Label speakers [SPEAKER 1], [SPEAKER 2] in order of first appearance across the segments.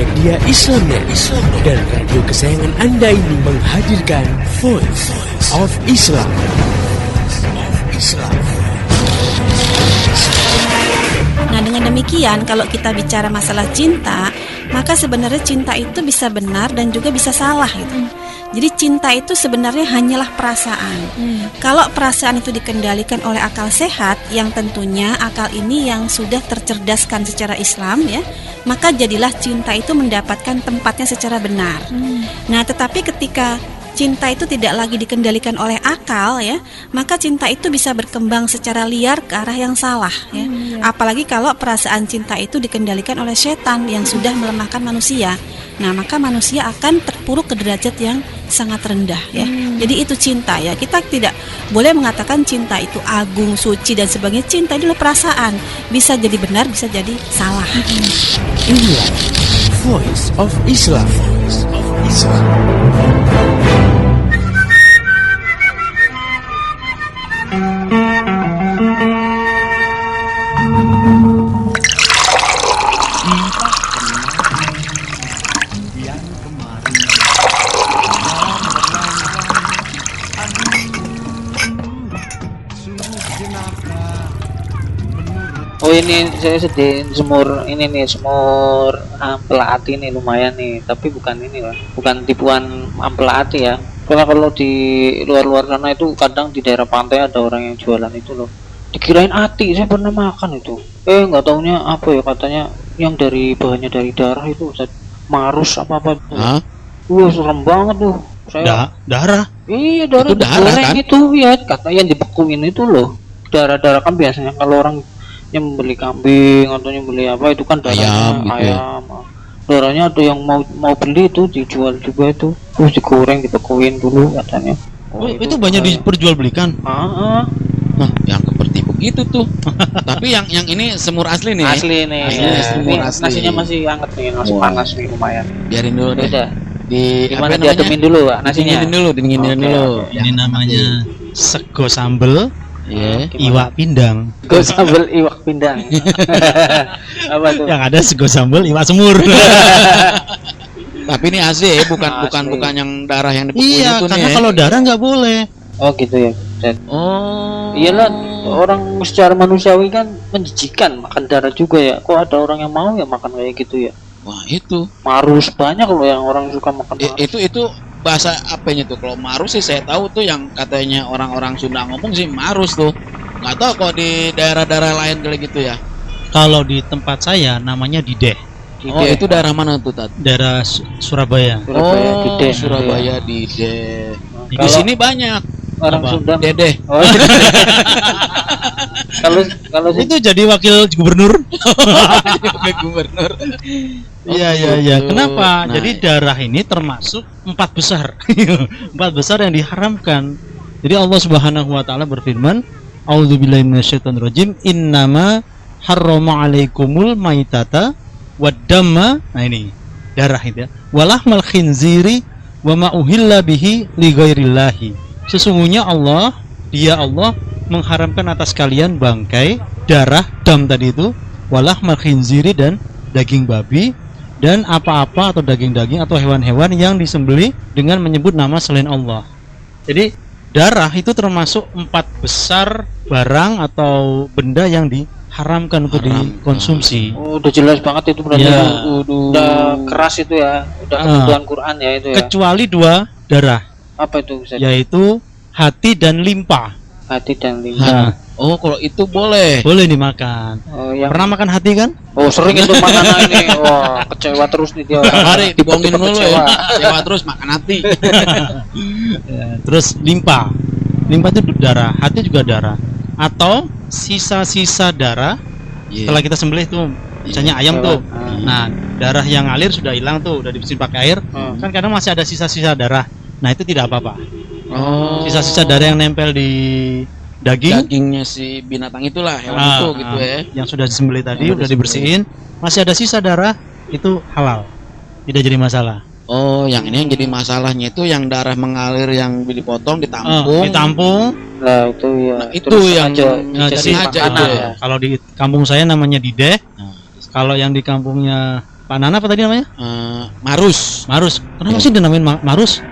[SPEAKER 1] media Islamnet dan radio kesayangan Anda ini menghadirkan Voice of Islam.
[SPEAKER 2] Nah, dengan demikian kalau kita bicara masalah cinta, maka sebenarnya cinta itu bisa benar dan juga bisa salah gitu. Jadi cinta itu sebenarnya hanyalah perasaan. Kalau perasaan itu dikendalikan oleh akal sehat, yang tentunya akal ini yang sudah tercerdaskan secara Islam ya, maka jadilah cinta itu mendapatkan tempatnya secara benar. Nah, tetapi ketika cinta itu tidak lagi dikendalikan oleh akal ya, maka cinta itu bisa berkembang secara liar ke arah yang salah ya. Apalagi kalau perasaan cinta itu dikendalikan oleh setan yang sudah melemahkan manusia. Nah, maka manusia akan terpuruk ke derajat yang sangat rendah ya. Jadi itu cinta ya. Kita tidak boleh mengatakan cinta itu agung, suci dan sebagainya. Cinta itu adalah perasaan. Bisa jadi benar, bisa jadi salah.
[SPEAKER 1] Inilah Voice of Islam.
[SPEAKER 3] Oh, ini saya sediain semur ini nih, semur ampela ati nih, lumayan nih, tapi bukan ini lah, bukan tipuan ampela ati ya. Karena kalau di luar-luar sana itu kadang di daerah pantai ada orang yang jualan itu loh, dikirain ati. Saya pernah makan itu, nggak taunya apa ya, katanya yang dari bahannya dari darah itu, marus apa tuh. Wah, serem banget tuh. Saya
[SPEAKER 4] darah.
[SPEAKER 3] Iya, darah,
[SPEAKER 4] itu darah kan?
[SPEAKER 3] Itu ya, kata yang dibekuin itu loh. Darah-darah kan biasanya kalau orang yang membeli kambing atau yang beli apa itu kan darahnya ayam. Darahnya ada yang mau beli itu dijual juga itu, terus digoreng, dibekuin dulu katanya.
[SPEAKER 4] Itu banyak diperjualbelikan.
[SPEAKER 3] Nah,
[SPEAKER 4] yang seperti begitu tuh. Tapi yang ini semur asli nih.
[SPEAKER 3] Asli nih.
[SPEAKER 4] Semur asli.
[SPEAKER 3] Nasinya masih hangat nih, masih panas nih lumayan.
[SPEAKER 4] Biarin dulu deh.
[SPEAKER 3] Gimana diademin dulu Pak nasinya?
[SPEAKER 4] Dinginin dulu.
[SPEAKER 3] Okay.
[SPEAKER 4] Ini namanya sego sambel. Iwak pindang.
[SPEAKER 3] Sego sambal iwak pindang. Apa tuh?
[SPEAKER 4] Yang ada sego sambal iwak semur. Tapi ini asli bukan yang darah yang dibekuin itu nih. Iya, karena kalau darah nggak boleh.
[SPEAKER 3] Oh gitu ya. Iyalah, orang secara manusiawi kan menjijikan makan darah juga ya. Kok ada orang yang mau ya makan kayak gitu ya?
[SPEAKER 4] Wah, itu
[SPEAKER 3] marus banyak loh yang orang suka makan marus.
[SPEAKER 4] Itu bahasa apanya tuh? Kalau marus sih saya tahu tuh yang katanya orang-orang Sunda ngomong sih marus tuh. Nggak tahu kok di daerah-daerah lain kayak gitu ya. Kalau di tempat saya namanya dideh. Oh, itu daerah mana tuh, Tat? Daerah Surabaya.
[SPEAKER 3] Dideh.
[SPEAKER 4] Surabaya, dideh. Di sini banyak
[SPEAKER 3] orang Sunda.
[SPEAKER 4] Dedeh.
[SPEAKER 3] Oh. Kalau
[SPEAKER 4] itu jadi wakil gubernur. Wakil gubernur. Iya. Kenapa? Jadi darah ini termasuk 4 besar. 4 besar yang diharamkan. Jadi Allah Subhanahu wa taala berfirman, "A'udzubillahi minasyaitonirrajim. Innama harrama 'alaikumul maitata waddamma." Nah, ini darah itu ya. "Walahmal khinziri wa ma uhilla bihi li ghairillahi." Sesungguhnya Allah mengharamkan atas kalian bangkai, darah, dam tadi itu, walahmal khinziri dan daging babi, dan apa-apa atau daging-daging atau hewan-hewan yang disembelih dengan menyebut nama selain Allah. Jadi darah itu termasuk 4 besar barang atau benda yang diharamkan untuk dikonsumsi.
[SPEAKER 3] Oh, udah jelas banget itu berarti ya. Udah keras itu ya, udah kebutuhan Quran ya itu ya. Kecuali 2 darah. Apa itu Ustaz?
[SPEAKER 4] Yaitu hati dan limpa.
[SPEAKER 3] Hati dan limpa.
[SPEAKER 4] Oh, kalau itu boleh dimakan. Pernah makan hati kan?
[SPEAKER 3] Oh, sering itu makan ini. Wah, kecewa terus nih dia.
[SPEAKER 4] Hari dibohongin mulu ya. Kecewa terus makan hati. Terus limpa itu darah, hati juga darah. Atau sisa-sisa darah setelah kita sembelih tuh, misalnya ayam tuh. Nah, darah yang ngalir sudah hilang tuh, udah dibersihin pakai air. Kan kadang masih ada sisa-sisa darah. Nah, itu tidak apa-apa. Sisa-sisa darah yang nempel di dagingnya si binatang itulah, hewan itu gitu ya. Yang sudah disembelih tadi udah dibersihin, masih ada sisa darah, itu halal. Tidak jadi masalah. Oh, yang ini yang jadi masalahnya itu yang darah mengalir yang dipotong ditampung.
[SPEAKER 3] Nah, itu ya.
[SPEAKER 4] Nah, itu yang sengaja itu ya. Kalau di kampung saya namanya dideh. Kalau yang di kampungnya Pak Nana apa tadi namanya?
[SPEAKER 5] Marus,
[SPEAKER 4] Marus. Kenapa
[SPEAKER 5] Ya.
[SPEAKER 4] sih dinamain Marus?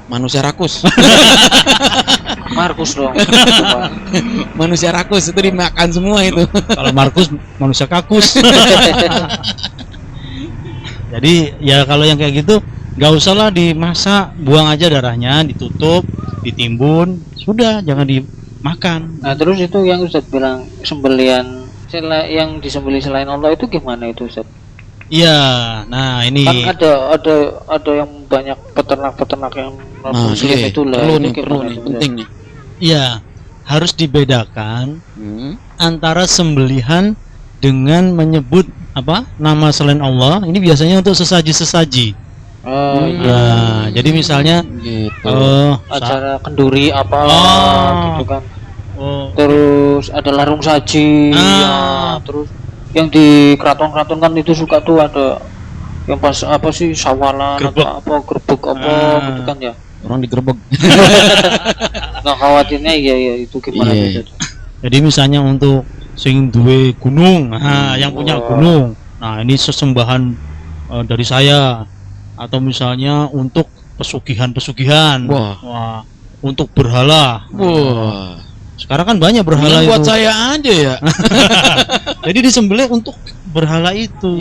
[SPEAKER 5] manusia rakus.
[SPEAKER 3] Markus dong.
[SPEAKER 5] Manusia rakus itu dimakan semua itu.
[SPEAKER 4] Kalau Markus manusia kakus. Jadi ya kalau yang kayak gitu nggak usah lah dimasak, buang aja darahnya, ditutup, ditimbun, sudah jangan dimakan.
[SPEAKER 3] Nah terus itu yang Ustaz bilang sembelian yang disembelih selain Allah itu gimana itu Ustaz?
[SPEAKER 4] Iya, nah ini
[SPEAKER 3] Kan ada yang banyak peternak yang muslim
[SPEAKER 5] iya.
[SPEAKER 3] itu lah.
[SPEAKER 5] Perlu
[SPEAKER 3] Itu
[SPEAKER 5] nih,
[SPEAKER 3] gimana itu, Ustaz?
[SPEAKER 5] penting nih.
[SPEAKER 4] iya harus dibedakan antara sembelihan dengan menyebut apa nama selain Allah. Ini biasanya untuk sesaji-sesaji.
[SPEAKER 3] Oh iya.
[SPEAKER 4] Nah, jadi misalnya
[SPEAKER 5] Gitu.
[SPEAKER 3] Acara kenduri apa
[SPEAKER 4] Oh.
[SPEAKER 3] gitu kan.
[SPEAKER 4] oh,
[SPEAKER 3] Terus ada larung saji.
[SPEAKER 4] Ah.
[SPEAKER 3] Ya, terus yang di keraton-keraton kan itu suka tuh ada yang pas apa sih sawalan
[SPEAKER 4] Grebek.
[SPEAKER 3] atau apa gerbek apa
[SPEAKER 4] Ah.
[SPEAKER 3] gitu kan ya.
[SPEAKER 5] Orang digerebek.
[SPEAKER 3] Nggak khawatirnya iya itu gimana
[SPEAKER 5] Iya.
[SPEAKER 3] itu?
[SPEAKER 4] jadi misalnya untuk sing duwe gunung, nah, yang punya gunung. Nah, ini sesembahan dari saya. Atau misalnya untuk pesugihan-pesugihan.
[SPEAKER 5] Wah.
[SPEAKER 4] Untuk berhala.
[SPEAKER 5] Wah.
[SPEAKER 4] Sekarang kan banyak berhala
[SPEAKER 5] Yang buat
[SPEAKER 4] itu.
[SPEAKER 5] saya aja ya.
[SPEAKER 4] Jadi disembelih untuk berhala itu.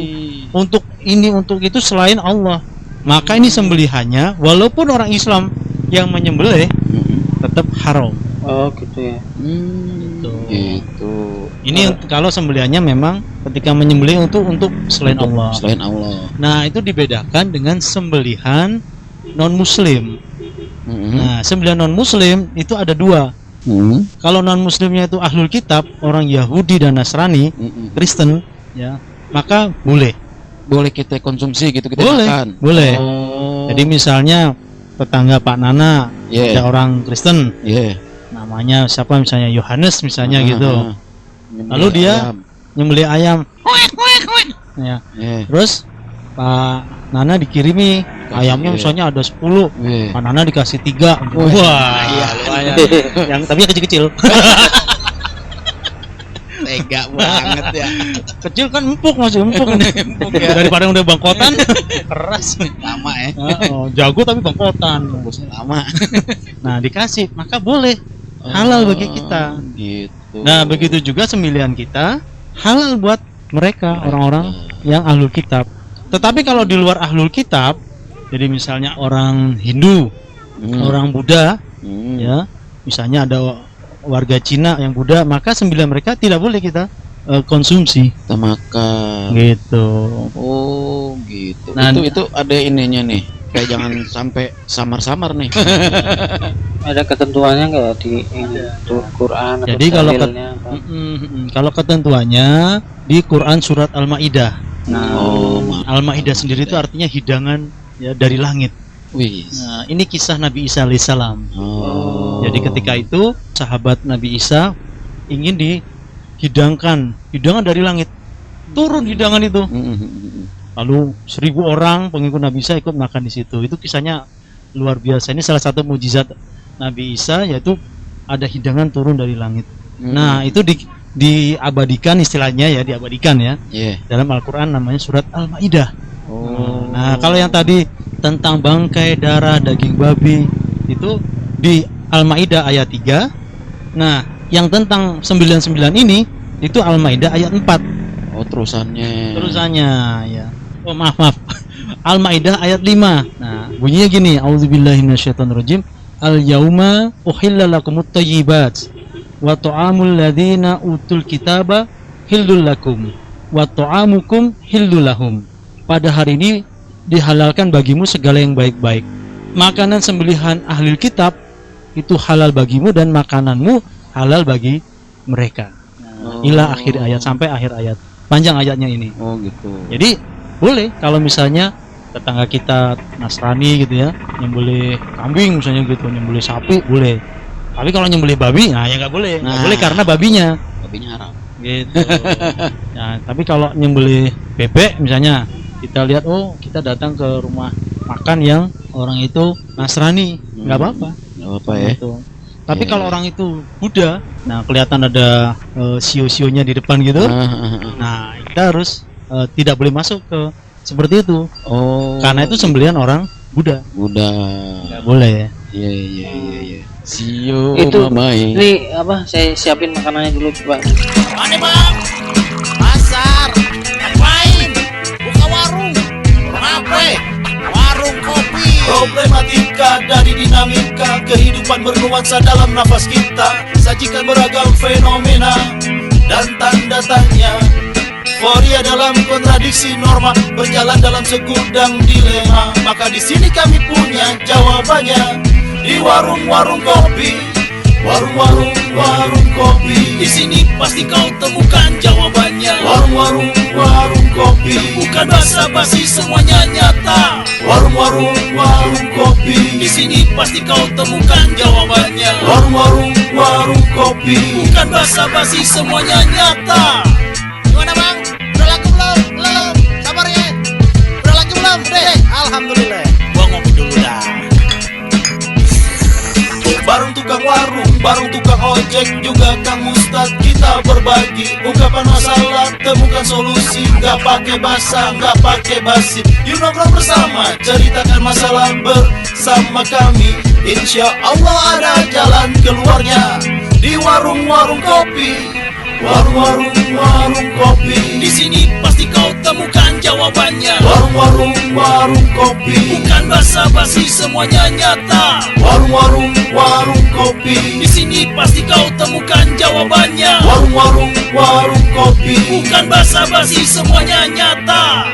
[SPEAKER 4] Untuk ini, untuk itu selain Allah. Maka ini sembelihannya walaupun orang Islam yang menyembelih tetap haram.
[SPEAKER 3] Oh gitu ya.
[SPEAKER 5] Gitu.
[SPEAKER 4] Ini kalau sembelihannya memang ketika menyembelih untuk selain Allah.
[SPEAKER 5] Selain Allah.
[SPEAKER 4] Nah, itu dibedakan dengan sembelihan non muslim. Nah, sembelihan non muslim itu ada dua. Kalau non muslimnya itu ahlul kitab, orang Yahudi dan Nasrani, Kristen, ya, maka boleh.
[SPEAKER 5] Boleh kita konsumsi gitu, kita
[SPEAKER 4] Boleh,
[SPEAKER 5] makan.
[SPEAKER 4] boleh.
[SPEAKER 5] Oh.
[SPEAKER 4] Jadi misalnya tetangga Pak Nana
[SPEAKER 5] Iya.
[SPEAKER 4] ada orang Kristen,
[SPEAKER 5] Iya.
[SPEAKER 4] namanya siapa misalnya Yohanes misalnya
[SPEAKER 5] Ah,
[SPEAKER 4] gitu.
[SPEAKER 5] ah.
[SPEAKER 4] Lalu dia
[SPEAKER 5] Ayam.
[SPEAKER 4] nyembelih ayam. Ya.
[SPEAKER 5] Iya.
[SPEAKER 4] Terus Pak Nana dikirimi ayamnya
[SPEAKER 5] iya.
[SPEAKER 4] misalnya ada 10.
[SPEAKER 5] Iya.
[SPEAKER 4] Pak Nana dikasih 3.
[SPEAKER 5] Wah,
[SPEAKER 4] Wah,
[SPEAKER 5] iya,
[SPEAKER 4] lumayan. Yang tapi yang kecil-kecil.
[SPEAKER 5] Tega banget ya.
[SPEAKER 4] Kecil kan empuk, masih empuk.
[SPEAKER 5] Empuk ya.
[SPEAKER 4] Daripada yang udah bangkotan, keras.
[SPEAKER 5] Lama ya.
[SPEAKER 4] Jago tapi bangkotan.
[SPEAKER 5] Bungkusnya lama.
[SPEAKER 4] Nah, dikasih, maka boleh. Halal bagi kita.
[SPEAKER 5] Gitu.
[SPEAKER 4] Nah, begitu juga sembelihan kita halal buat mereka, orang-orang yang ahlul kitab. Tetapi kalau di luar ahlul kitab, jadi misalnya orang Hindu, orang Buddha, ya, misalnya ada warga Cina yang Buddha, maka sembelihan mereka tidak boleh kita konsumsi.
[SPEAKER 5] Kita makan.
[SPEAKER 4] Gitu.
[SPEAKER 5] Oh, gitu.
[SPEAKER 4] Nah,
[SPEAKER 5] itu ada ininya nih. Kayak jangan sampai samar-samar nih.
[SPEAKER 3] Ada ketentuannya nggak di ini tuh Quran atau
[SPEAKER 4] Jadi kalau
[SPEAKER 3] dalilnya apa?
[SPEAKER 4] kalau ketentuannya di Quran surat Al-Maidah.
[SPEAKER 5] Oh,
[SPEAKER 4] Al-Maidah sendiri itu artinya hidangan ya dari langit.
[SPEAKER 5] wih.
[SPEAKER 4] Nah, ini kisah Nabi Isa alaihissalam.
[SPEAKER 5] Oh.
[SPEAKER 4] Jadi ketika itu sahabat Nabi Isa ingin dihidangkan hidangan dari langit. Turun hidangan itu. Lalu 1000 orang pengikut Nabi Isa ikut makan di situ. Itu kisahnya luar biasa. Ini salah satu mujizat Nabi Isa, yaitu ada hidangan turun dari langit. Nah, itu diabadikan istilahnya ya, diabadikan ya.
[SPEAKER 5] Iya.
[SPEAKER 4] Dalam Al-Qur'an namanya surat Al-Maidah.
[SPEAKER 5] Oh.
[SPEAKER 4] Nah, kalau yang tadi tentang bangkai, darah, daging babi itu di Al-Maidah ayat 3. Nah, yang tentang 99 ini itu Al-Maidah ayat 4.
[SPEAKER 5] Oh,
[SPEAKER 4] Terusannya ya. Oh, maaf. Al-Maidah ayat 5. Nah, bunyinya gini, auzubillahi minasyaitonirrajim. Al-yauma uhilla lakumut thayyibat wa ta'amul ladzina utul kitaba hillul lakum wa ta'amukum hillul lahum. Pada hari ini dihalalkan bagimu segala yang baik-baik. Makanan sembelihan ahli kitab itu halal bagimu dan makananmu halal bagi mereka. Ila akhir ayat, sampai akhir ayat. Panjang ayatnya ini.
[SPEAKER 5] Oh, gitu.
[SPEAKER 4] Jadi boleh kalau misalnya tetangga kita Nasrani gitu ya, nyembelih kambing misalnya gitu, nyembelih sapi boleh. Tapi kalau nyembelih babi, nah ya nggak boleh. Nggak
[SPEAKER 5] Nah.
[SPEAKER 4] boleh karena babinya.
[SPEAKER 5] Babinya haram.
[SPEAKER 4] Gitu. Nah, tapi kalau nyembelih bebek misalnya, kita lihat oh kita datang ke rumah makan yang orang itu Nasrani, nggak apa-apa.
[SPEAKER 5] Nggak apa ya.
[SPEAKER 4] Gitu. Tapi
[SPEAKER 5] Iya,
[SPEAKER 4] kalau
[SPEAKER 5] iya.
[SPEAKER 4] orang itu Buddha, nah kelihatan ada sio-sionya di depan gitu. Nah, kita harus tidak boleh masuk ke seperti itu.
[SPEAKER 5] Oh.
[SPEAKER 4] Karena itu sembelihan orang Buddha.
[SPEAKER 5] Buddha.
[SPEAKER 4] Nggak boleh ya.
[SPEAKER 5] Iya. Sio
[SPEAKER 3] Itu
[SPEAKER 5] mamai.
[SPEAKER 3] ini apa? Saya siapin makanannya dulu, Pak.
[SPEAKER 6] Mana bang? Pasar. Ngapain? Buka warung. Kenapa? Warung kopi.
[SPEAKER 7] Problematika dari dinamika kehidupan bernuansa dalam nafas kita, sajikan beragam fenomena dan tanda tanya. Euforia dalam kontradiksi norma, berjalan dalam segudang dilema. Maka di sini kami punya jawabannya di warung-warung kopi. Warung kopi.
[SPEAKER 6] Di sini pasti kau temukan jawabannya.
[SPEAKER 7] Warung kopi.
[SPEAKER 6] Bukan basa-basi, semuanya nyata.
[SPEAKER 7] Warung kopi.
[SPEAKER 6] Di sini pasti kau temukan jawabannya.
[SPEAKER 7] Warung kopi.
[SPEAKER 6] Bukan basa-basi, semuanya nyata. Gimana bang? Udah laku belum? Belum. Sabar ya. Udah laku belum? Udah. Alhamdulillah. Gua ngopi dulu dah.
[SPEAKER 7] Bareng tukang warung, bareng tukang ojek, juga Kang Mustad kita berbagi. Ungkapan masalah, temukan solusi. Gak pakai basa, gak pakai basi. Yuk nongkrong bersama, ceritakan masalah bersama kami. Insya Allah ada jalan keluarnya di warung-warung kopi. Warung kopi.
[SPEAKER 6] Di sini pasti kau temukan jawabannya.
[SPEAKER 7] Warung kopi.
[SPEAKER 6] Bukan basa-basi, semuanya nyata.
[SPEAKER 7] Warung kopi.
[SPEAKER 6] Di sini pasti kau temukan jawabannya.
[SPEAKER 7] Warung kopi.
[SPEAKER 6] Bukan basa-basi, semuanya nyata.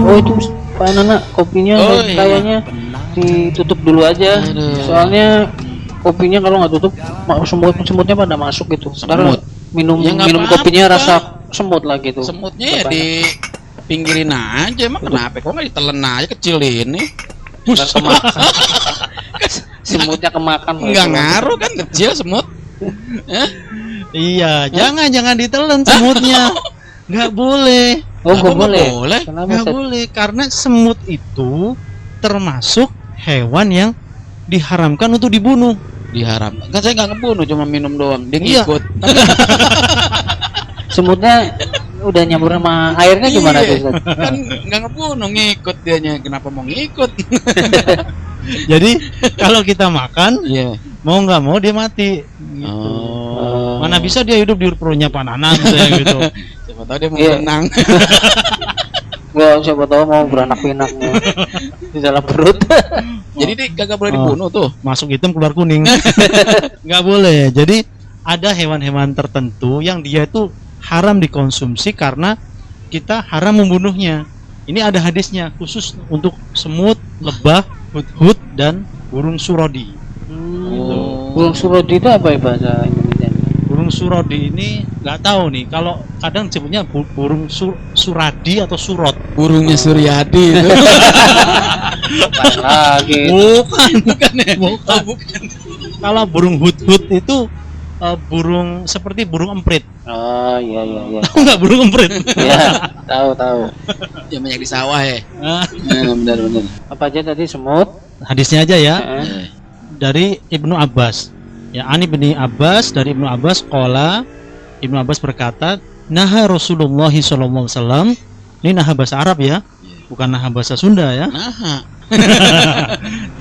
[SPEAKER 3] Oh itu Pak Nana kopinya
[SPEAKER 5] Oh, iya.
[SPEAKER 3] kayaknya ditutup dulu aja.
[SPEAKER 5] Aduh.
[SPEAKER 3] Soalnya kopinya kalau nggak tutup semutnya pada masuk gitu. Sekarang
[SPEAKER 5] Semut.
[SPEAKER 3] minum
[SPEAKER 5] Ya, nggak
[SPEAKER 3] minum
[SPEAKER 5] apa-apa.
[SPEAKER 3] kopinya rasa semut lagi tuh.
[SPEAKER 5] Semutnya ya
[SPEAKER 3] Bapak.
[SPEAKER 5] di pinggirin aja. Emang kenapa? Kok nggak ditelen aja kecil ini?
[SPEAKER 3] Nggak kemakan. Semutnya kemakan.
[SPEAKER 5] Nggak ngaruh kan kecil semut.
[SPEAKER 4] Iya, jangan ditelan semutnya. Nggak boleh.
[SPEAKER 3] Oh nggak
[SPEAKER 5] Apa nggak
[SPEAKER 3] boleh.
[SPEAKER 5] boleh?
[SPEAKER 3] Kenapa
[SPEAKER 4] Nggak
[SPEAKER 3] Ustaz?
[SPEAKER 4] boleh karena semut itu termasuk hewan yang diharamkan untuk dibunuh.
[SPEAKER 5] Diharam. Kan saya nggak ngebunuh, cuma minum doang. Dia
[SPEAKER 4] Iya.
[SPEAKER 5] ngikut.
[SPEAKER 3] Semutnya udah nyambur sama airnya gimana
[SPEAKER 5] Iya.
[SPEAKER 3] tuh Ustaz?
[SPEAKER 5] Kan nggak ngebunuh, ngikut dianya. Kenapa mau ngikut?
[SPEAKER 4] Jadi kalau kita makan,
[SPEAKER 5] Iya.
[SPEAKER 4] mau nggak mau dia mati. Gitu.
[SPEAKER 5] Oh.
[SPEAKER 4] Mana bisa dia hidup di perutnya Pak Nanang saya gitu.
[SPEAKER 5] Siapa tahu dia mau
[SPEAKER 3] Iya.
[SPEAKER 5] berenang.
[SPEAKER 3] Nggak, siapa tahu mau beranak pinak di dalam perut.
[SPEAKER 5] Jadi dia kagak boleh
[SPEAKER 4] Oh.
[SPEAKER 5] dibunuh tuh.
[SPEAKER 4] Masuk hitam keluar kuning. Nggak boleh. Jadi ada hewan-hewan tertentu yang dia itu haram dikonsumsi karena kita haram membunuhnya. Ini ada hadisnya khusus untuk semut, lebah, hudhud dan burung surodi.
[SPEAKER 3] Burung surodi itu apa ya bahasa Indonesia?
[SPEAKER 4] Burung surodi ini nggak tahu nih. Kalau kadang disebutnya burung suradi atau surot.
[SPEAKER 5] Burungnya Suryadi itu.
[SPEAKER 3] Apaan lagi?
[SPEAKER 5] Bukan ya?
[SPEAKER 4] Bukan.
[SPEAKER 5] Oh, bukan.
[SPEAKER 4] Kalau burung hudhud itu burung seperti burung emprit.
[SPEAKER 3] Oh iya iya iya.
[SPEAKER 4] Enggak burung emprit.
[SPEAKER 3] Ya, tahu.
[SPEAKER 5] Yang banyak di sawah ya.
[SPEAKER 4] Nah,
[SPEAKER 5] Benar.
[SPEAKER 3] Apa aja tadi semut?
[SPEAKER 4] hadisnya aja ya.
[SPEAKER 3] Heeh.
[SPEAKER 4] Dari Ibnu Abbas. Ya, Ani bin Abbas, dari Ibnu Abbas qala, Ibnu Abbas berkata, naha Rasulullah sallallahu alaihi wasallam. Ini naha bahasa Arab ya. Bukan naha bahasa Sunda ya.
[SPEAKER 5] Nah,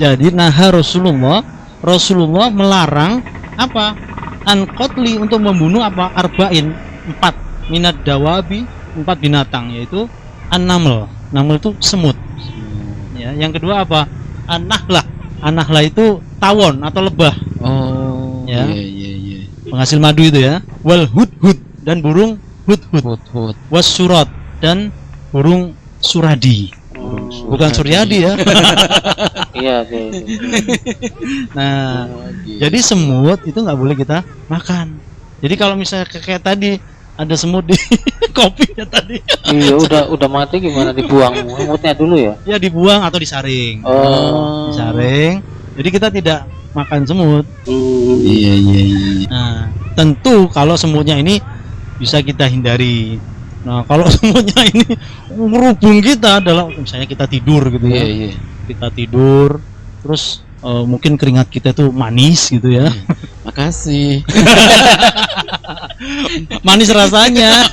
[SPEAKER 4] Jadi naha Rasulullah melarang apa? An qatli untuk membunuh apa? Arba'in, 4 minat dawabi, 4 binatang yaitu an-naml. Naml itu semut. Ya, yang kedua apa? An-nahlah. An-nahlah itu tawon atau lebah.
[SPEAKER 5] oh,
[SPEAKER 4] Ya.
[SPEAKER 5] iya.
[SPEAKER 4] Penghasil madu itu ya. Wal hudhud dan burung hudhud.
[SPEAKER 5] Hut.
[SPEAKER 4] Was surat dan burung suradi. Bukan suryadi ya.
[SPEAKER 3] Iya oke.
[SPEAKER 4] Nah, jadi semut itu nggak boleh kita makan. Jadi kalau misalnya kayak tadi ada semut di kopinya tadi,
[SPEAKER 3] Iya udah mati gimana dibuang semutnya dulu ya?
[SPEAKER 4] ya dibuang atau disaring.
[SPEAKER 3] Oh.
[SPEAKER 4] Disaring. Jadi kita tidak makan semut.
[SPEAKER 5] Iya.
[SPEAKER 4] Nah, tentu kalau semutnya ini bisa kita hindari. Nah, kalau semutnya ini merubung kita dalam misalnya kita tidur gitu ya.
[SPEAKER 5] Iya.
[SPEAKER 4] Kita tidur terus mungkin keringat kita tuh manis gitu ya.
[SPEAKER 5] Makasih.
[SPEAKER 4] Manis rasanya.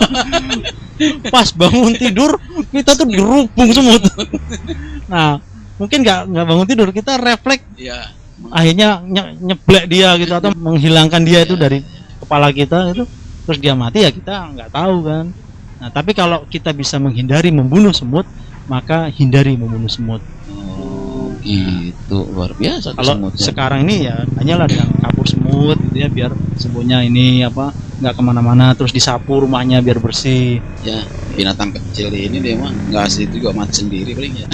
[SPEAKER 4] Pas bangun tidur kita tuh dirubung semut. Nah, mungkin nggak bangun tidur, kita refleks
[SPEAKER 5] Iya.
[SPEAKER 4] akhirnya nyeblek dia gitu atau menghilangkan dia itu dari kepala kita itu, terus dia mati ya kita nggak tahu kan. Nah, tapi kalau kita bisa menghindari membunuh semut, maka hindari membunuh semut.
[SPEAKER 5] Oh, gitu. Luar biasa tuh
[SPEAKER 4] Kalau
[SPEAKER 5] semutnya.
[SPEAKER 4] sekarang ini ya hanyalah dengan kapur semut gitu ya, biar semutnya ini apa nggak kemana-mana, terus disapu rumahnya biar bersih.
[SPEAKER 5] Ya, binatang kecil ini dia mah nggak asli juga mati sendiri paling ya.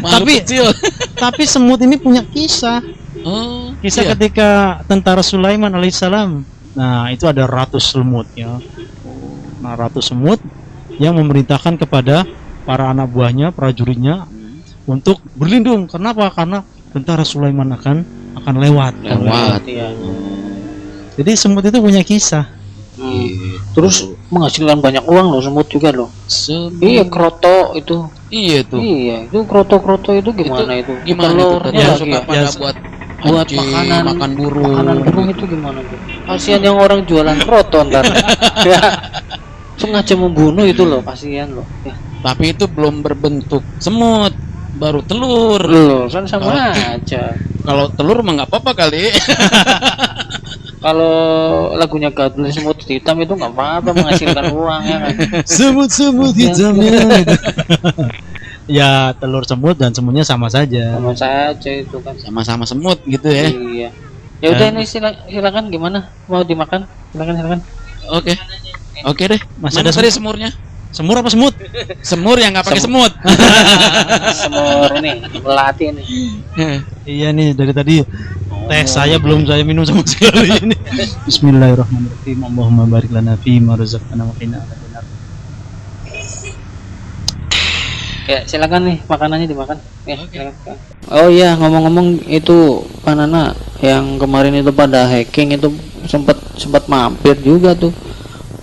[SPEAKER 4] Tapi-
[SPEAKER 5] kecil.
[SPEAKER 4] Tapi semut ini punya kisah.
[SPEAKER 5] Oh,
[SPEAKER 4] Kisah
[SPEAKER 5] iya.
[SPEAKER 4] ketika tentara Sulaiman alaihissalam. Nah, itu ada ratus semut ya. Nah, ratus semut yang memerintahkan kepada para anak buahnya, prajuritnya untuk berlindung. Kenapa? Karena tentara Sulaiman akan lewat.
[SPEAKER 5] Lewat.
[SPEAKER 3] Iya.
[SPEAKER 4] Jadi semut itu punya kisah.
[SPEAKER 5] Gitu.
[SPEAKER 3] Terus menghasilkan banyak uang loh semut juga loh.
[SPEAKER 5] Semut.
[SPEAKER 3] Iya, kroto itu.
[SPEAKER 5] Iya tuh.
[SPEAKER 3] Iya, itu kroto-kroto itu gimana itu?
[SPEAKER 5] Gimana itu?
[SPEAKER 3] Telurnya
[SPEAKER 5] Tadi
[SPEAKER 3] lagi
[SPEAKER 5] suka
[SPEAKER 3] ya?
[SPEAKER 5] pada
[SPEAKER 4] Ya,
[SPEAKER 5] buat
[SPEAKER 3] buat
[SPEAKER 5] anjing,
[SPEAKER 3] makanan,
[SPEAKER 5] makan burung.
[SPEAKER 3] Makanan burung itu gimana tuh? Kasihan yang orang jualan kroto ntar. Ya, sengaja membunuh itu loh, kasihan loh. Ya,
[SPEAKER 5] Tapi itu belum berbentuk semut, baru telur.
[SPEAKER 3] loh, kan sama aja.
[SPEAKER 5] Kalau telur mah nggak apa-apa kali.
[SPEAKER 3] Kalau lagunya Gadul semut hitam itu nggak apa-apa menghasilkan uang ya kan.
[SPEAKER 4] Semut-semut hitamnya. Ya, telur semut dan semutnya sama saja.
[SPEAKER 3] Sama saja itu kan.
[SPEAKER 5] Sama-sama semut gitu ya.
[SPEAKER 3] Iya. Ya udah ini silakan gimana? Mau dimakan? Silakan.
[SPEAKER 5] Oke. Oke deh.
[SPEAKER 4] Masih
[SPEAKER 5] Mana
[SPEAKER 4] ada
[SPEAKER 5] tadi semurnya?
[SPEAKER 4] Semur apa semut?
[SPEAKER 5] Semur yang nggak pakai semut.
[SPEAKER 3] Semur ini melati ini.
[SPEAKER 4] Iya nih, dari tadi teh saya belum saya minum sama sekali ini. Bismillahirrahmanirrahim. Allahumma barik lana fi ma razaqtana wa qina adzabannar.
[SPEAKER 3] Ya silakan nih makanannya dimakan. Ya, silakan. Oh iya ngomong-ngomong itu Panana yang kemarin itu pada hiking itu sempat mampir juga tuh.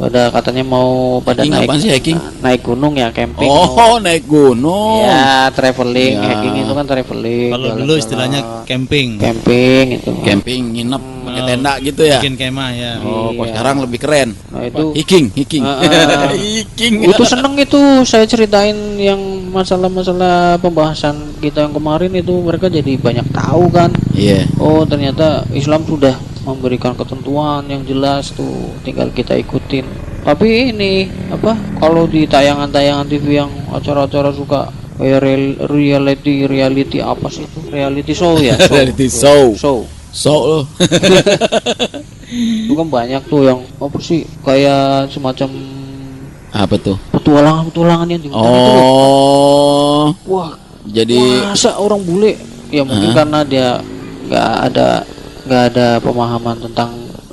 [SPEAKER 3] Pada katanya mau pada
[SPEAKER 5] Hiking
[SPEAKER 3] naik
[SPEAKER 5] apaan sih, hiking?
[SPEAKER 3] naik gunung ya camping.
[SPEAKER 5] Oh, naik gunung.
[SPEAKER 3] Ya traveling,
[SPEAKER 5] Ya.
[SPEAKER 3] hiking itu kan traveling.
[SPEAKER 4] Kalau dulu
[SPEAKER 3] jalan-jalan.
[SPEAKER 4] istilahnya camping,
[SPEAKER 3] camping itu.
[SPEAKER 5] Camping, nginep, pakai tenda gitu ya.
[SPEAKER 4] bikin kemah ya.
[SPEAKER 5] Oh, kok
[SPEAKER 3] Iya.
[SPEAKER 5] sekarang lebih keren.
[SPEAKER 3] Nah, itu
[SPEAKER 5] Hiking. Hiking.
[SPEAKER 3] itu seneng itu saya ceritain yang masalah-masalah pembahasan kita yang kemarin itu mereka jadi banyak tahu kan.
[SPEAKER 5] Iya.
[SPEAKER 3] Oh ternyata Islam sudah memberikan ketentuan yang jelas tuh, tinggal kita ikutin. Tapi ini apa kalau di tayangan-tayangan TV yang acara-acara suka kayak reality apa sih itu, reality show ya,
[SPEAKER 5] Reality show.
[SPEAKER 3] show
[SPEAKER 5] So lo.
[SPEAKER 3] itu kan banyak tuh yang apa sih kayak semacam
[SPEAKER 5] Apa tuh?
[SPEAKER 3] petualangan yang di hutan itu loh.
[SPEAKER 5] Oh.
[SPEAKER 3] Wah,
[SPEAKER 5] Jadi
[SPEAKER 3] masa orang bule ya mungkin karena dia nggak ada pemahaman tentang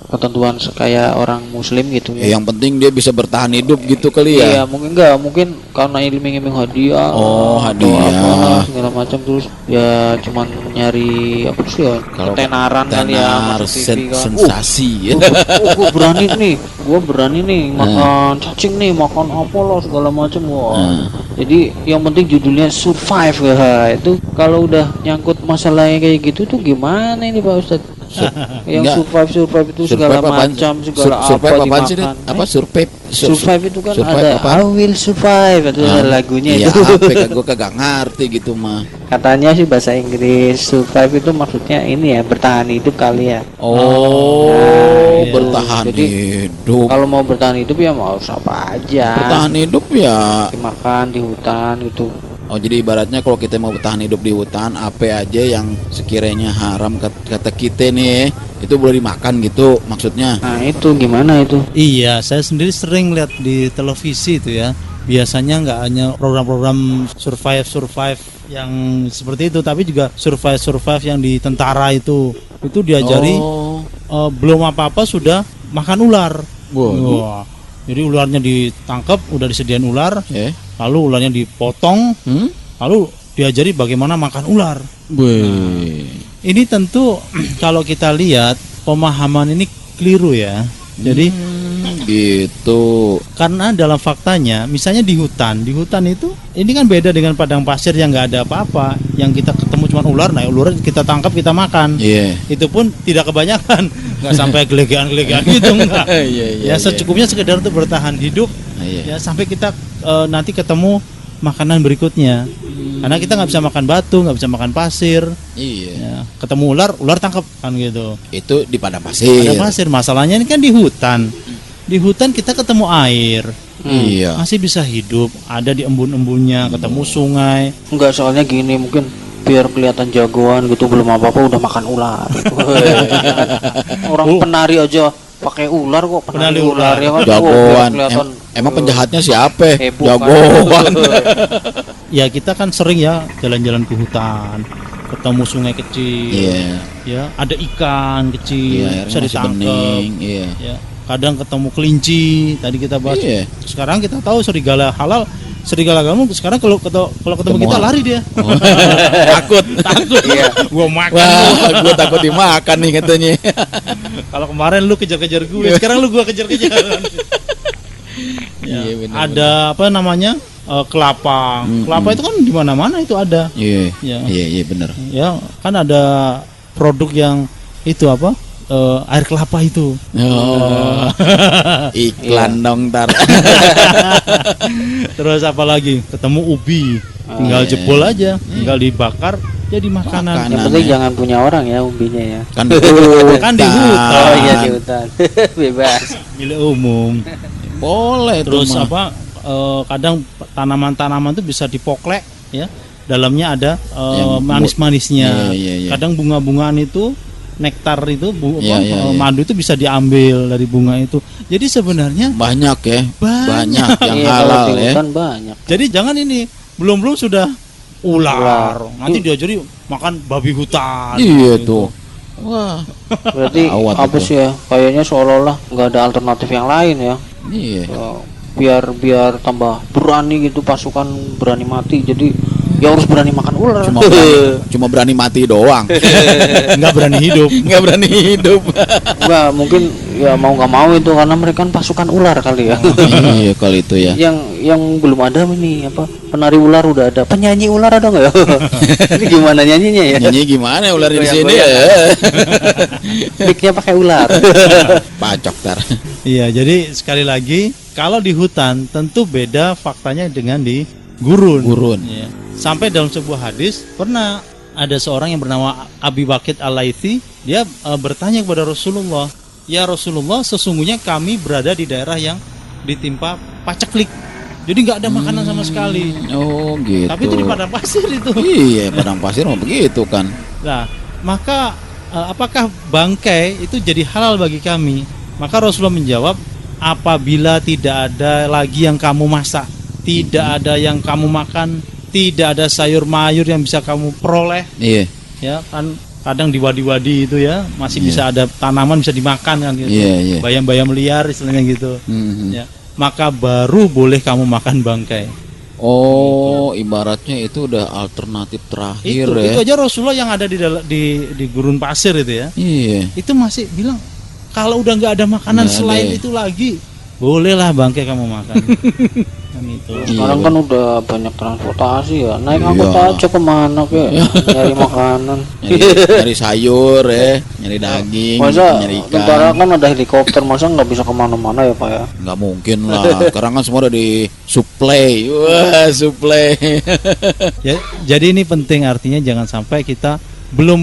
[SPEAKER 3] ketentuan kayak orang muslim gitu ya.
[SPEAKER 5] yang penting dia bisa bertahan hidup gitu kali
[SPEAKER 3] Iya,
[SPEAKER 5] ya.
[SPEAKER 3] mungkin karena iming-iming hadiah.
[SPEAKER 5] Oh,
[SPEAKER 3] atau
[SPEAKER 5] hadiah.
[SPEAKER 3] apalah, segala macam terus ya cuman nyari apa sih ya?
[SPEAKER 5] Kalau
[SPEAKER 3] Ketenaran kali ya
[SPEAKER 5] Tenar
[SPEAKER 3] masuk TV kan.
[SPEAKER 5] sensasi ya.
[SPEAKER 3] Gue berani nih makan cacing nih, makan apa loh segala macam. Wah. Jadi yang penting judulnya survive ya. Itu kalau udah nyangkut masalahnya kayak gitu tuh gimana ini Pak Ustadz? Yang
[SPEAKER 5] Enggak.
[SPEAKER 3] survive itu segala
[SPEAKER 5] apaan?
[SPEAKER 3] macam segala
[SPEAKER 5] Survive
[SPEAKER 3] apa
[SPEAKER 5] apaan sih, Dit?
[SPEAKER 3] dimakan.
[SPEAKER 5] Apa survive?
[SPEAKER 3] Survive itu kan
[SPEAKER 5] survive
[SPEAKER 3] ada
[SPEAKER 5] apaan?
[SPEAKER 3] I will survive itu lagunya
[SPEAKER 5] Iya,
[SPEAKER 3] itu.
[SPEAKER 5] apa gue kagak ngerti gitu mah.
[SPEAKER 3] Katanya sih bahasa Inggris survive itu maksudnya ini ya bertahan hidup kali ya.
[SPEAKER 5] Oh,
[SPEAKER 3] Nah,
[SPEAKER 5] bertahan
[SPEAKER 3] jadi,
[SPEAKER 5] hidup.
[SPEAKER 3] Kalau mau bertahan hidup ya mau apa aja.
[SPEAKER 5] Bertahan hidup ya.
[SPEAKER 3] Dimakan di hutan gitu.
[SPEAKER 5] Oh, jadi ibaratnya kalau kita mau bertahan hidup di hutan, apa aja yang sekiranya haram kata kita nih, itu boleh dimakan gitu maksudnya.
[SPEAKER 3] Nah itu gimana itu?
[SPEAKER 4] Iya, saya sendiri sering lihat di televisi itu ya. Biasanya nggak hanya program-program survive yang seperti itu, tapi juga survive yang di tentara itu diajari belum apa-apa sudah makan ular. Wah. Jadi ularnya ditangkap, udah disediain ular, lalu ularnya dipotong, lalu diajari bagaimana makan ular. Ini tentu kalau kita lihat pemahaman ini keliru ya. Jadi
[SPEAKER 5] gitu.
[SPEAKER 4] karena dalam faktanya, misalnya di hutan itu ini kan beda dengan padang pasir yang nggak ada apa-apa, yang kita ketemu cuma cuma ular, nah ular kita tangkap kita makan.
[SPEAKER 5] Iya.
[SPEAKER 4] Itu pun tidak kebanyakan, nggak sampai gelegaan-gelegaan gitu enggak.
[SPEAKER 5] Iya,
[SPEAKER 4] Ya secukupnya sekedar untuk bertahan hidup.
[SPEAKER 5] Iya.
[SPEAKER 4] Ya sampai kita nanti ketemu makanan berikutnya. Karena kita nggak bisa makan batu, nggak bisa makan pasir.
[SPEAKER 5] Iya.
[SPEAKER 4] Ya, ketemu ular tangkap kan gitu.
[SPEAKER 5] Itu di padang pasir.
[SPEAKER 4] Ada pasir, masalahnya ini kan di hutan. Di hutan kita ketemu air.
[SPEAKER 5] Iya.
[SPEAKER 4] Masih bisa hidup, ada di embun-embunnya, ketemu sungai.
[SPEAKER 3] Enggak, soalnya gini, mungkin biar kelihatan jagoan gitu, belum apa-apa udah makan ular. Orang penari aja pakai ular kok, penari
[SPEAKER 4] Penari
[SPEAKER 3] ular ya kan.
[SPEAKER 5] Jagoan.
[SPEAKER 3] biar kelihatan
[SPEAKER 5] Emang penjahatnya siapa?
[SPEAKER 3] heboh kan.
[SPEAKER 5] Jagoan.
[SPEAKER 4] Ya kita kan sering ya jalan-jalan ke hutan, ketemu sungai kecil.
[SPEAKER 5] Iya.
[SPEAKER 4] Ya, ada ikan kecil,
[SPEAKER 5] Iya,
[SPEAKER 4] bisa
[SPEAKER 5] airnya masih
[SPEAKER 4] ditangkap.
[SPEAKER 5] bening. Iya.
[SPEAKER 4] Ya, kadang ketemu kelinci, tadi kita bahas.
[SPEAKER 5] Iya.
[SPEAKER 4] Sekarang kita tahu serigala halal, serigala kamu sekarang kalau ketemu kita
[SPEAKER 5] Temuan.
[SPEAKER 4] lari dia.
[SPEAKER 5] Takut.
[SPEAKER 4] Takut. Gua makan.
[SPEAKER 5] Wah, gue takut dimakan nih katanya.
[SPEAKER 4] Kalau kemarin lu kejar-kejar gue, sekarang lu gua kejar-kejar. Ya,
[SPEAKER 5] Iya, benar,
[SPEAKER 4] ada apa namanya? Kelapa. Kelapa itu kan di mana-mana itu ada.
[SPEAKER 5] Iya.
[SPEAKER 4] Ya.
[SPEAKER 5] Iya, benar.
[SPEAKER 4] Ya, kan ada produk yang itu apa? Air kelapa itu.
[SPEAKER 5] Oh. Iklan dong ntar.
[SPEAKER 4] Terus apa lagi? Ketemu ubi. Tinggal
[SPEAKER 5] iya.
[SPEAKER 4] jebol aja, tinggal dibakar jadi makanan.
[SPEAKER 3] Yang penting jangan punya orang ya umbinya ya.
[SPEAKER 5] Kan di hutan.
[SPEAKER 4] Kan di hutan.
[SPEAKER 3] Oh iya di hutan. Bebas.
[SPEAKER 4] Milik umum.
[SPEAKER 5] Boleh
[SPEAKER 4] Terus
[SPEAKER 5] tuh, mah.
[SPEAKER 4] apa? Kadang tanaman-tanaman itu bisa dipoklek ya. Dalamnya ada
[SPEAKER 5] Yang
[SPEAKER 4] manis-manisnya.
[SPEAKER 5] Iya.
[SPEAKER 4] Kadang bunga-bungaan itu nektar itu
[SPEAKER 5] Iya.
[SPEAKER 4] madu itu bisa diambil dari bunga itu. Jadi sebenarnya
[SPEAKER 5] Banyak ya.
[SPEAKER 4] Banyak.
[SPEAKER 5] Yang
[SPEAKER 3] Iya, kalau
[SPEAKER 5] halal
[SPEAKER 3] di
[SPEAKER 5] ya.
[SPEAKER 3] hutan banyak.
[SPEAKER 4] jadi jangan ini belum sudah ular.
[SPEAKER 3] Ular.
[SPEAKER 4] Nanti diajari makan babi hutan.
[SPEAKER 5] Iya
[SPEAKER 4] gitu.
[SPEAKER 5] tuh. Wah.
[SPEAKER 3] Berarti
[SPEAKER 5] Gawat
[SPEAKER 3] apa
[SPEAKER 5] itu.
[SPEAKER 3] sih ya? Kayaknya seolah-olah nggak ada alternatif yang lain ya.
[SPEAKER 5] Iya.
[SPEAKER 3] Biar tambah berani gitu, pasukan berani mati, jadi ya harus berani makan ular.
[SPEAKER 5] Cuma berani mati doang.
[SPEAKER 4] Nggak berani hidup.
[SPEAKER 5] Nggak berani hidup.
[SPEAKER 3] Enggak, mungkin ya mau nggak mau itu karena mereka kan pasukan ular kali ya.
[SPEAKER 5] Iya kalau itu ya.
[SPEAKER 3] yang belum ada ini apa, penari ular udah ada, penyanyi ular ada nggak ya? Ini gimana nyanyinya ya?
[SPEAKER 5] Nyanyi gimana ular di sini
[SPEAKER 3] Goyang-goyang.
[SPEAKER 5] ya?
[SPEAKER 3] Mic-nya pakai ular.
[SPEAKER 5] Pacok tar.
[SPEAKER 4] Iya, jadi sekali lagi kalau di hutan tentu beda faktanya dengan di gurun.
[SPEAKER 5] Gurun.
[SPEAKER 4] Ya. Sampai dalam sebuah hadis pernah ada seorang yang bernama Abi Waqid Al-Laitsi, dia bertanya kepada Rasulullah, "Ya Rasulullah, sesungguhnya kami berada di daerah yang ditimpa paceklik. Jadi nggak ada makanan sama sekali.
[SPEAKER 5] Oh gitu.
[SPEAKER 4] Tapi itu di padang pasir itu."
[SPEAKER 5] Iya padang pasir mah begitu kan.
[SPEAKER 4] Nah, maka apakah bangkai itu jadi halal bagi kami? Maka Rasulullah menjawab, apabila tidak ada lagi yang kamu masak, tidak ada yang kamu makan, tidak ada sayur mayur yang bisa kamu peroleh,
[SPEAKER 5] Iya.
[SPEAKER 4] ya kan kadang di wadi-wadi itu ya masih bisa ada tanaman bisa dimakan kan gitu.
[SPEAKER 5] Iya.
[SPEAKER 4] Bayam-bayam liar istilahnya gitu.
[SPEAKER 5] Mhm.
[SPEAKER 4] Ya, maka baru boleh kamu makan bangkai.
[SPEAKER 5] Oh, ibaratnya itu udah alternatif terakhir ya.
[SPEAKER 4] Itu aja Rasulullah yang ada di gurun pasir itu ya.
[SPEAKER 5] Iya.
[SPEAKER 4] Itu masih bilang kalau udah nggak ada makanan
[SPEAKER 5] Nggak
[SPEAKER 4] selain
[SPEAKER 5] ada.
[SPEAKER 4] itu lagi, bolehlah bangkai kamu makan. Kan itu.
[SPEAKER 3] Sekarang kan udah banyak transportasi ya, naik angkot
[SPEAKER 5] Iya.
[SPEAKER 3] aja kemana ke nyari makanan.
[SPEAKER 5] Nyari sayur ya, nyari daging,
[SPEAKER 3] Masa
[SPEAKER 5] nyari
[SPEAKER 3] tentara
[SPEAKER 5] ikan.
[SPEAKER 3] kan ada helikopter, masa nggak bisa kemana-mana ya Pak ya?
[SPEAKER 5] Nggak mungkin lah. Sekarang kan semua udah di supply. Wah, supply.
[SPEAKER 4] Ya, jadi ini penting, artinya jangan sampai kita belum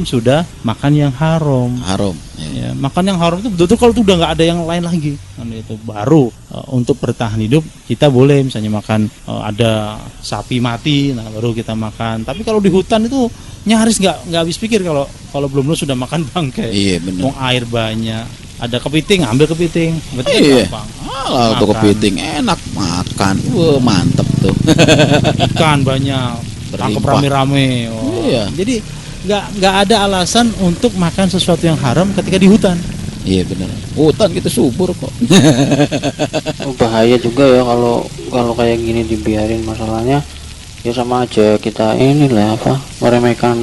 [SPEAKER 4] sudah makan yang haram.
[SPEAKER 5] Haram.
[SPEAKER 4] Ya, makan yang haram itu betul-betul kalau itu udah nggak ada yang lain lagi, kan itu baru untuk bertahan hidup kita boleh misalnya makan ada sapi mati, nah baru kita makan. Tapi kalau di hutan itu nyaris nggak habis pikir kalau belum sudah makan bangkai.
[SPEAKER 5] Iya benar.
[SPEAKER 4] Mau air banyak, ada kepiting, ambil kepiting, betul
[SPEAKER 5] Iya.
[SPEAKER 4] gampang.
[SPEAKER 5] Alah tuh
[SPEAKER 4] Makan.
[SPEAKER 5] kepiting enak makan. Wah, mantep tuh.
[SPEAKER 4] Ikan banyak, tangkap
[SPEAKER 5] Berlimpah.
[SPEAKER 4] rame-rame. Oh.
[SPEAKER 5] Iya.
[SPEAKER 4] Jadi nggak ada alasan untuk makan sesuatu yang haram ketika di hutan.
[SPEAKER 5] Iya benar. Hutan kita subur kok.
[SPEAKER 3] Bahaya juga ya kalau kayak gini dibiarin, masalahnya ya sama aja kita inilah apa, meremehkan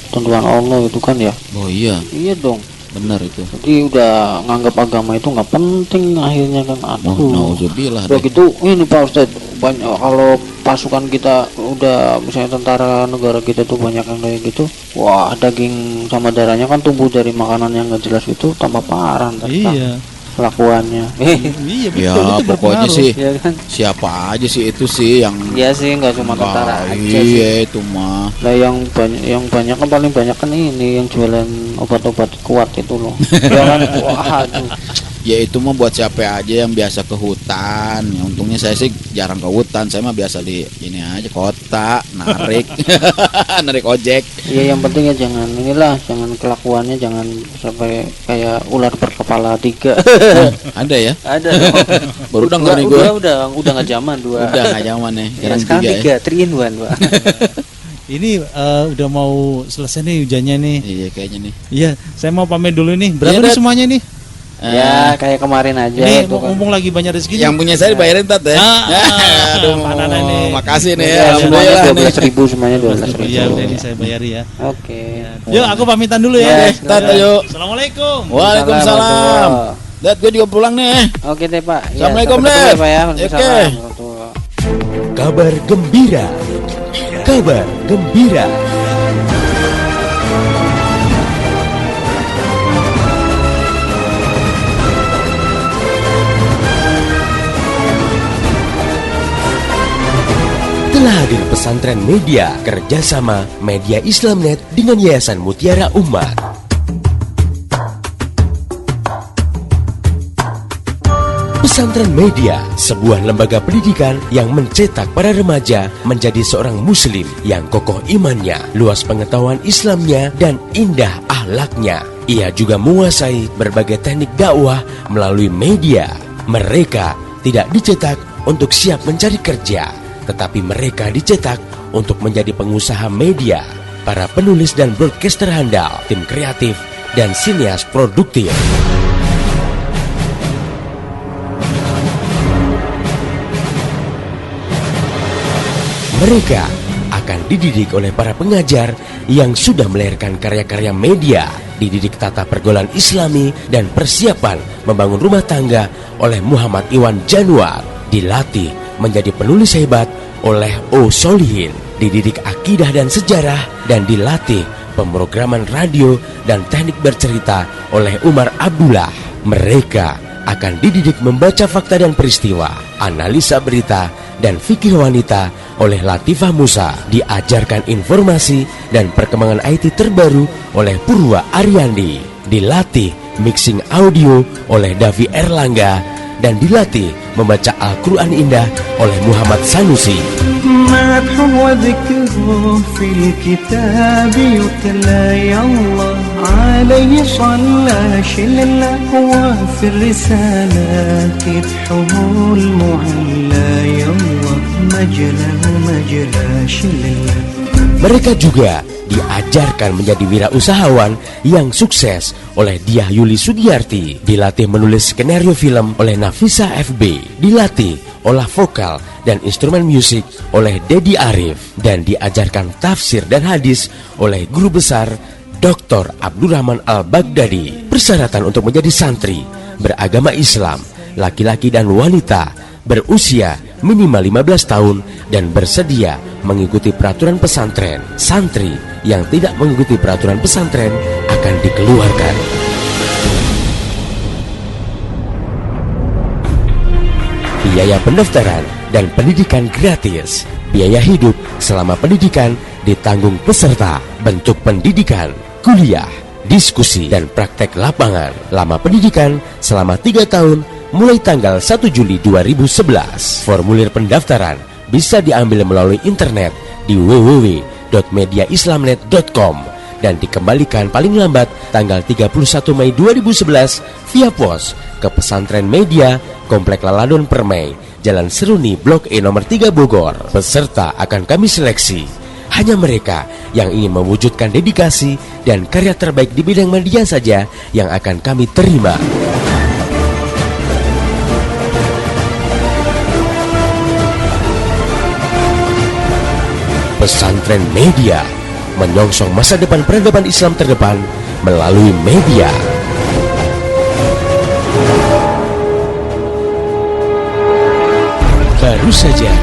[SPEAKER 3] tentuan Allah itu kan ya.
[SPEAKER 5] Oh iya.
[SPEAKER 3] Iya dong.
[SPEAKER 5] Benar itu.
[SPEAKER 3] Jadi udah nganggap agama itu nggak penting akhirnya kan. Aduh.
[SPEAKER 5] Nauzubillah
[SPEAKER 3] Udah
[SPEAKER 5] deh.
[SPEAKER 3] gitu ini Pak Ustadz, banyak kalau pasukan kita udah misalnya tentara negara kita tuh banyak yang kayak gitu, wah daging sama darahnya kan tumbuh dari makanan yang nggak jelas itu, tambah parah ntar
[SPEAKER 4] Iya.
[SPEAKER 3] kelakuannya.
[SPEAKER 4] Iya betul,
[SPEAKER 5] Ya
[SPEAKER 4] itu
[SPEAKER 5] pokoknya
[SPEAKER 4] berpengaruh.
[SPEAKER 5] sih
[SPEAKER 3] Ya kan?
[SPEAKER 5] siapa aja sih itu sih yang
[SPEAKER 3] Iya sih, nggak cuma tentara aja sih.
[SPEAKER 5] iya itu mah.
[SPEAKER 3] Nah yang banyak kan paling banyak kan ini yang jualan obat-obat kuat itu loh. Ya kan? Wah, aduh.
[SPEAKER 5] Ya itu mah buat siapa aja yang biasa ke hutan. Ya, untungnya saya sih jarang ke hutan. Saya mah biasa di ini aja kota, narik narik ojek.
[SPEAKER 3] Iya yang penting ya jangan kelakuannya jangan sampai kayak ular berkepala 3.
[SPEAKER 5] Ada ya?
[SPEAKER 3] Ada.
[SPEAKER 5] Baru denger nih gue.
[SPEAKER 3] Udah nggak zaman 2.
[SPEAKER 5] Udah nggak zaman nih.
[SPEAKER 3] Ya,
[SPEAKER 5] Sekarang
[SPEAKER 3] sekarang
[SPEAKER 5] 3 ya.
[SPEAKER 3] 3 3 in 1 Pak.
[SPEAKER 4] Ini udah mau selesai nih hujannya nih.
[SPEAKER 5] Iya kayaknya nih.
[SPEAKER 4] Iya, saya mau pamit dulu nih. Berapa
[SPEAKER 5] Iya,
[SPEAKER 4] nih
[SPEAKER 5] Dad.
[SPEAKER 4] semuanya nih?
[SPEAKER 3] Ya kayak kemarin aja
[SPEAKER 4] Ini
[SPEAKER 3] itu kan.
[SPEAKER 4] mumpung lagi banyak rezeki.
[SPEAKER 5] Yang punya saya dibayarin tat ya.
[SPEAKER 4] Aduh, mana nih?
[SPEAKER 5] Makasih nih.
[SPEAKER 3] Ya, semuanya
[SPEAKER 5] Alhamdulillah nih.
[SPEAKER 3] 12.000 semuanya 12.000.
[SPEAKER 4] Iya, udah ini saya bayari ya.
[SPEAKER 3] Oke.
[SPEAKER 4] Yuk, aku pamitan dulu
[SPEAKER 3] Ya,
[SPEAKER 4] ya.
[SPEAKER 5] Tat ayo.
[SPEAKER 4] Assalamualaikum.
[SPEAKER 5] Waalaikumsalam. Dad gue juga pulang nih.
[SPEAKER 3] Oke deh Pak. Ya,
[SPEAKER 5] Assalamualaikum,
[SPEAKER 3] sampai ketemu
[SPEAKER 5] Dad.
[SPEAKER 3] ya, Pak ya.
[SPEAKER 5] Oke.
[SPEAKER 3] Waalaikumsalam warahmatullahi.
[SPEAKER 1] Kabar gembira. Kabar gembira. Telah hadir pesantren media kerjasama Media Islamnet dengan Yayasan Mutiara Umat. Pesantren Media, sebuah lembaga pendidikan yang mencetak para remaja menjadi seorang muslim yang kokoh imannya, luas pengetahuan Islamnya, dan indah akhlaknya. Ia juga menguasai berbagai teknik dakwah melalui media. Mereka tidak dicetak untuk siap mencari kerja, tetapi mereka dicetak untuk menjadi pengusaha media, para penulis dan broadcaster handal, tim kreatif, dan sinias produktif. Mereka akan dididik oleh para pengajar yang sudah melahirkan karya-karya media, dididik tata pergaulan Islami dan persiapan membangun rumah tangga oleh Muhammad Iwan Januar, dilatih menjadi penulis hebat oleh O Solihin, dididik akidah dan sejarah, dan dilatih pemrograman radio dan teknik bercerita oleh Umar Abdullah. Mereka akan dididik membaca fakta dan peristiwa, analisa berita, dan fikih wanita oleh Latifah Musa, diajarkan informasi dan perkembangan IT terbaru oleh Purwa Aryandi, dilatih mixing audio oleh Davi Erlangga, dan dilatih membaca Al-Quran Indah oleh Muhammad Sanusi.
[SPEAKER 8] مدح وذكر في الكتاب يتلى يا الله عليه صلى شل الله وفي الرسالات يدحه المعلى يا الله مجلى شل الله.
[SPEAKER 1] Mereka juga diajarkan menjadi wirausahawan yang sukses oleh Diah Yuli Sugiyarti, dilatih menulis skenario film oleh Nafisa FB, dilatih olah vokal dan instrumen musik oleh Dedi Arif, dan diajarkan tafsir dan hadis oleh guru besar Dr. Abdurrahman Al-Baghdadi. Persyaratan untuk menjadi santri beragama Islam, laki-laki dan wanita, berusia minimal 15 tahun dan bersedia mengikuti peraturan pesantren. Santri yang tidak mengikuti peraturan pesantren akan dikeluarkan. Biaya pendaftaran dan pendidikan gratis. Biaya hidup selama pendidikan ditanggung peserta. Bentuk pendidikan, kuliah, diskusi, dan praktek lapangan. Lama pendidikan selama 3 tahun mulai tanggal 1 Juli 2011. Formulir pendaftaran bisa diambil melalui internet di www.mediaislamnet.com dan dikembalikan paling lambat tanggal 31 Mei 2011 via pos ke Pesantren Media, Komplek Laladon Permai, Jalan Seruni, Blok E nomor 3 Bogor. Peserta akan kami seleksi. Hanya mereka yang ingin mewujudkan dedikasi dan karya terbaik di bidang media saja yang akan kami terima. Pesantren Media menyongsong masa depan peradaban Islam terdepan melalui media. saja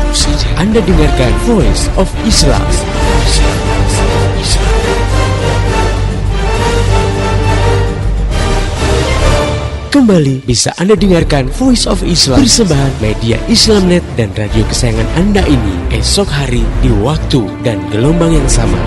[SPEAKER 1] Anda dengarkan Voice of Islam. Kembali bisa Anda dengarkan Voice of Islam persembahan media Islamnet dan radio kesayangan Anda ini esok hari di waktu dan gelombang yang sama.